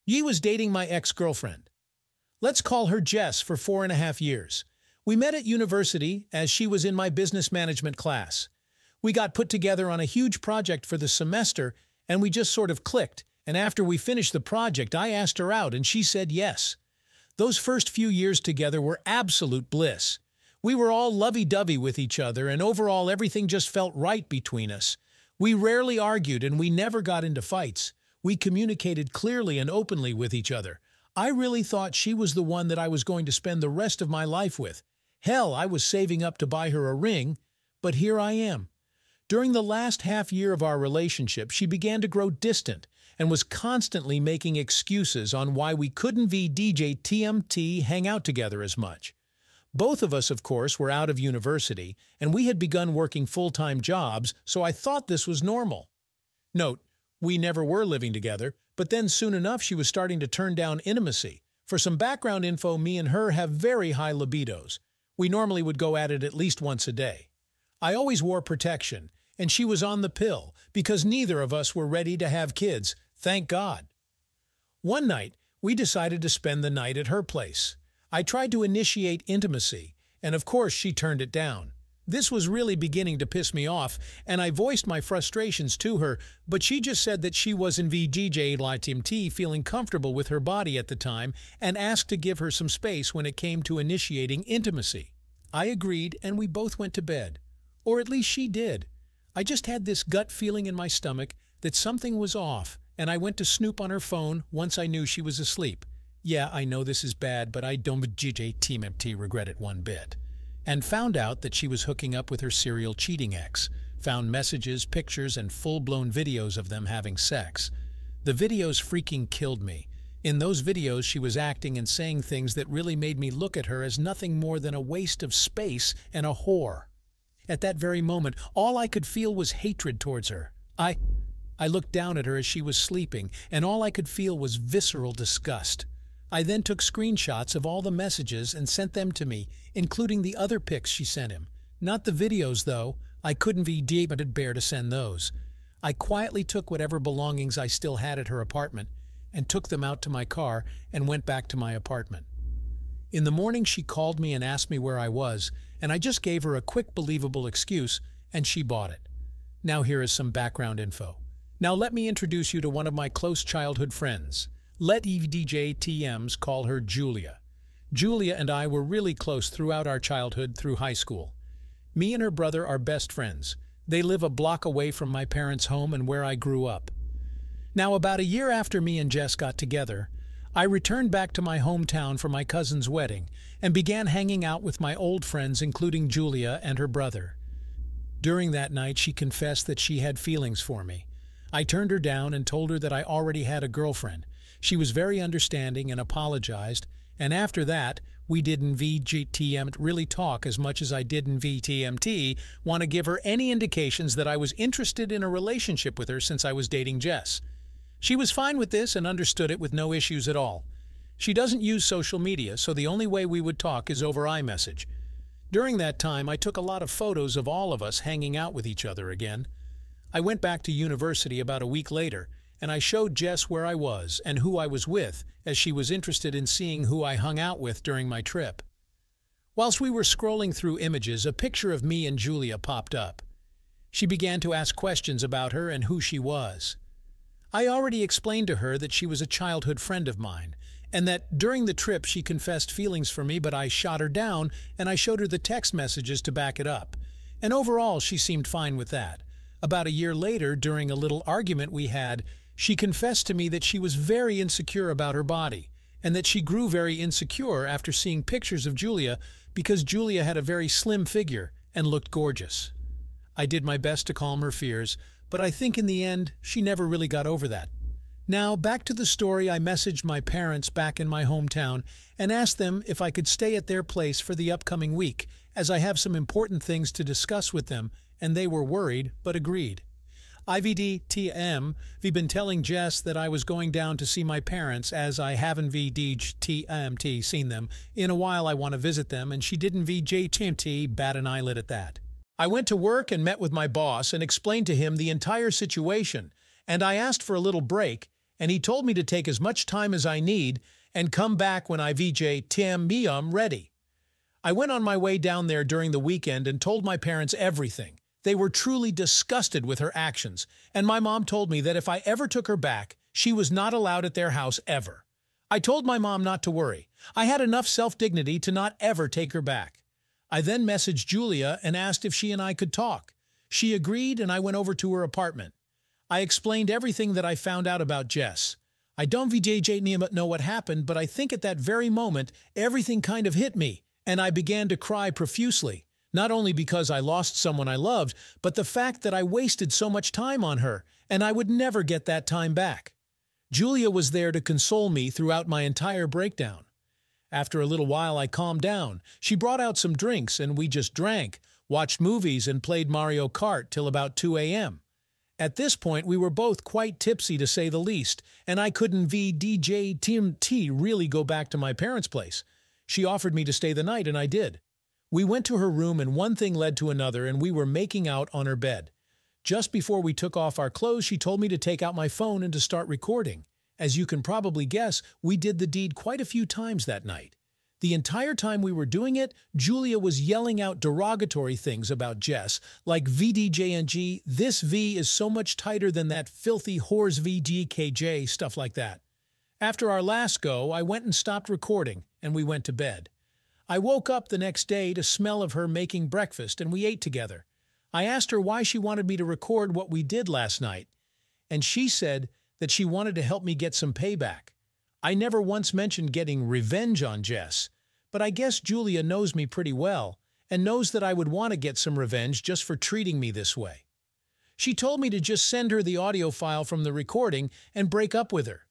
Yi was dating my ex-girlfriend. Let's call her Jess for 4.5 years. We met at university as she was in my business management class. We got put together on a huge project for the semester and we just sort of clicked, and after we finished the project I asked her out and she said yes. Those first few years together were absolute bliss. We were all lovey-dovey with each other and overall everything just felt right between us. We rarely argued and we never got into fights. We communicated clearly and openly with each other. I really thought she was the one that I was going to spend the rest of my life with. Hell, I was saving up to buy her a ring, but here I am. During the last half year of our relationship, she began to grow distant and was constantly making excuses on why we couldn't VDJ TMT hang out together as much. Both of us, of course, were out of university, and we had begun working full-time jobs, so I thought this was normal. Note, we never were living together, but then soon enough she was starting to turn down intimacy. For some background info, me and her have very high libidos. We normally would go at it at least once a day. I always wore protection, and she was on the pill, because neither of us were ready to have kids, thank God. One night, we decided to spend the night at her place. I tried to initiate intimacy, and of course she turned it down. This was really beginning to piss me off, and I voiced my frustrations to her, but she just said that she was in VGJ LTMT feeling comfortable with her body at the time and asked to give her some space when it came to initiating intimacy. I agreed and we both went to bed. Or at least she did. I just had this gut feeling in my stomach that something was off, and I went to snoop on her phone once I knew she was asleep. Yeah, I know this is bad, but I don't VGJ regret it one bit. And found out that she was hooking up with her serial cheating ex, found messages, pictures, and full-blown videos of them having sex. The videos freaking killed me. In those videos she was acting and saying things that really made me look at her as nothing more than a waste of space and a whore. At that very moment, all I could feel was hatred towards her. I looked down at her as she was sleeping, and all I could feel was visceral disgust. I then took screenshots of all the messages and sent them to me, including the other pics she sent him. Not the videos, though. I couldn't bear to send those. I quietly took whatever belongings I still had at her apartment and took them out to my car and went back to my apartment. In the morning she called me and asked me where I was, and I just gave her a quick, believable excuse, and she bought it. Now here is some background info. Now let me introduce you to one of my close childhood friends. Let EVDJ TMs call her Julia. Julia and I were really close throughout our childhood through high school. Me and her brother are best friends. They live a block away from my parents' home and where I grew up. Now, about a year after me and Jess got together, I returned back to my hometown for my cousin's wedding and began hanging out with my old friends, including Julia and her brother. During that night, she confessed that she had feelings for me. I turned her down and told her that I already had a girlfriend. She was very understanding and apologized, and after that, we didn't VGTM really talk as much as I did in VTMT, want to give her any indications that I was interested in a relationship with her since I was dating Jess. She was fine with this and understood it with no issues at all. She doesn't use social media, so the only way we would talk is over iMessage. During that time, I took a lot of photos of all of us hanging out with each other again. I went back to university about a week later, and I showed Jess where I was and who I was with, as she was interested in seeing who I hung out with during my trip. Whilst we were scrolling through images, a picture of me and Julia popped up. She began to ask questions about her and who she was. I already explained to her that she was a childhood friend of mine, and that during the trip she confessed feelings for me, but I shot her down and I showed her the text messages to back it up. And overall, she seemed fine with that. About a year later, during a little argument we had, she confessed to me that she was very insecure about her body, and that she grew very insecure after seeing pictures of Julia because Julia had a very slim figure and looked gorgeous. I did my best to calm her fears, but I think in the end, she never really got over that. Now, back to the story. I messaged my parents back in my hometown and asked them if I could stay at their place for the upcoming week, as I have some important things to discuss with them, and they were worried but agreed. IVDTM, we've been telling Jess that I was going down to see my parents, as I haven't VDTMT seen them. In a while I want to visit them, and she didn't VJTMT bat an eyelid at that. I went to work and met with my boss and explained to him the entire situation, and I asked for a little break, and he told me to take as much time as I need and come back when I VJ Tim Miam ready. I went on my way down there during the weekend and told my parents everything. They were truly disgusted with her actions, and my mom told me that if I ever took her back, she was not allowed at their house ever. I told my mom not to worry. I had enough self-dignity to not ever take her back. I then messaged Julia and asked if she and I could talk. She agreed, and I went over to her apartment. I explained everything that I found out about Jess. I don't know what happened, but I think at that very moment, everything kind of hit me, and I began to cry profusely. Not only because I lost someone I loved, but the fact that I wasted so much time on her, and I would never get that time back. Julia was there to console me throughout my entire breakdown. After a little while, I calmed down. She brought out some drinks, and we just drank, watched movies, and played Mario Kart till about 2 a.m. At this point, we were both quite tipsy to say the least, and I couldn't VDJ Tim T really go back to my parents' place. She offered me to stay the night, and I did. We went to her room, and one thing led to another, and we were making out on her bed. Just before we took off our clothes, she told me to take out my phone and to start recording. As you can probably guess, we did the deed quite a few times that night. The entire time we were doing it, Julia was yelling out derogatory things about Jess, like VDJNG, this V is so much tighter than that filthy whore's VGKJ, stuff like that. After our last go, I went and stopped recording, and we went to bed. I woke up the next day to smell of her making breakfast, and we ate together. I asked her why she wanted me to record what we did last night, and she said that she wanted to help me get some payback. I never once mentioned getting revenge on Jess, but I guess Julia knows me pretty well and knows that I would want to get some revenge just for treating me this way. She told me to just send her the audio file from the recording and break up with her.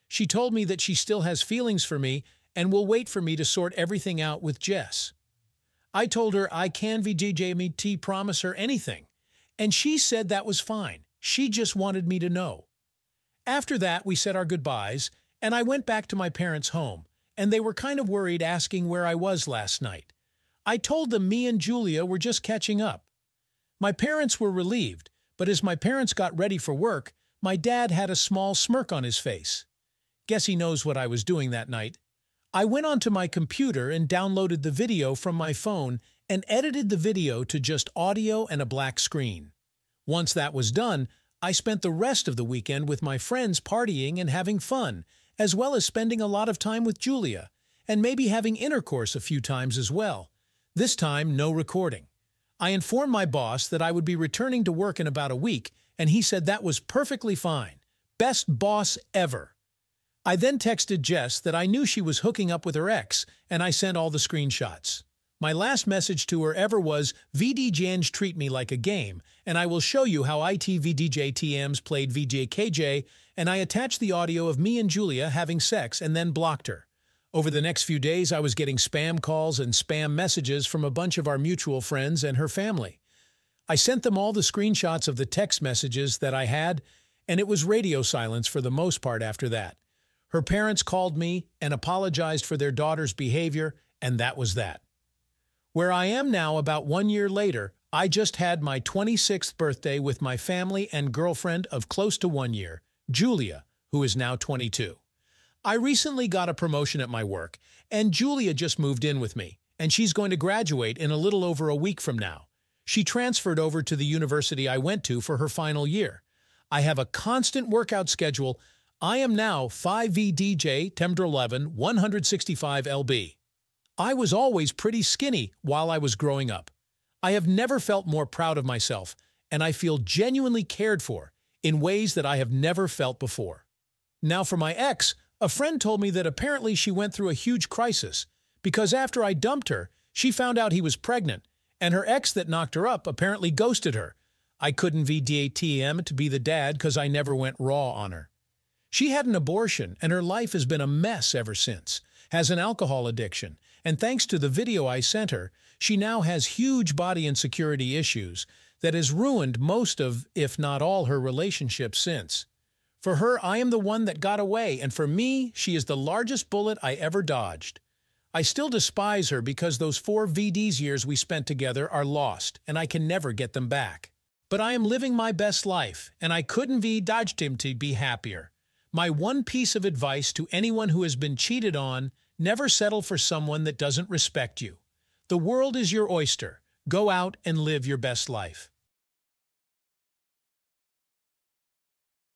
She told me that she still has feelings for me and will wait for me to sort everything out with Jess. I told her I can VJMT promise her anything, and she said that was fine. She just wanted me to know. After that, we said our goodbyes, and I went back to my parents' home, and they were kind of worried, asking where I was last night. I told them me and Julia were just catching up. My parents were relieved, but as my parents got ready for work, my dad had a small smirk on his face. Guess he knows what I was doing that night. I went onto my computer and downloaded the video from my phone and edited the video to just audio and a black screen. Once that was done, I spent the rest of the weekend with my friends partying and having fun, as well as spending a lot of time with Julia, and maybe having intercourse a few times as well. This time, no recording. I informed my boss that I would be returning to work in about a week, and he said that was perfectly fine. Best boss ever. I then texted Jess that I knew she was hooking up with her ex, and I sent all the screenshots. My last message to her ever was, VDJNs treat me like a game, and I will show you how ITVDJTMs played VJKJ, and I attached the audio of me and Julia having sex and then blocked her. Over the next few days, I was getting spam calls and spam messages from a bunch of our mutual friends and her family. I sent them all the screenshots of the text messages that I had, and it was radio silence for the most part after that. Her parents called me and apologized for their daughter's behavior, and that was that. Where I am now, about 1 year later, I just had my 26th birthday with my family and girlfriend of close to 1 year, Julia, who is now 22. I recently got a promotion at my work, and Julia just moved in with me, and she's going to graduate in a little over a week from now. She transferred over to the university I went to for her final year. I have a constant workout schedule. I am now 5VDJ, Temdra 11, 165 lb. I was always pretty skinny while I was growing up. I have never felt more proud of myself, and I feel genuinely cared for in ways that I have never felt before. Now for my ex, a friend told me that apparently she went through a huge crisis because after I dumped her, she found out he was pregnant, and her ex that knocked her up apparently ghosted her. I couldn't VDATM to be the dad because I never went raw on her. She had an abortion, and her life has been a mess ever since, has an alcohol addiction, and thanks to the video I sent her, she now has huge body insecurity issues that has ruined most of, if not all, her relationships since. For her, I am the one that got away, and for me, she is the largest bullet I ever dodged. I still despise her because those 4 VD's years we spent together are lost, and I can never get them back. But I am living my best life, and I couldn't dodged him to be happier. My one piece of advice to anyone who has been cheated on: never settle for someone that doesn't respect you. The world is your oyster. Go out and live your best life.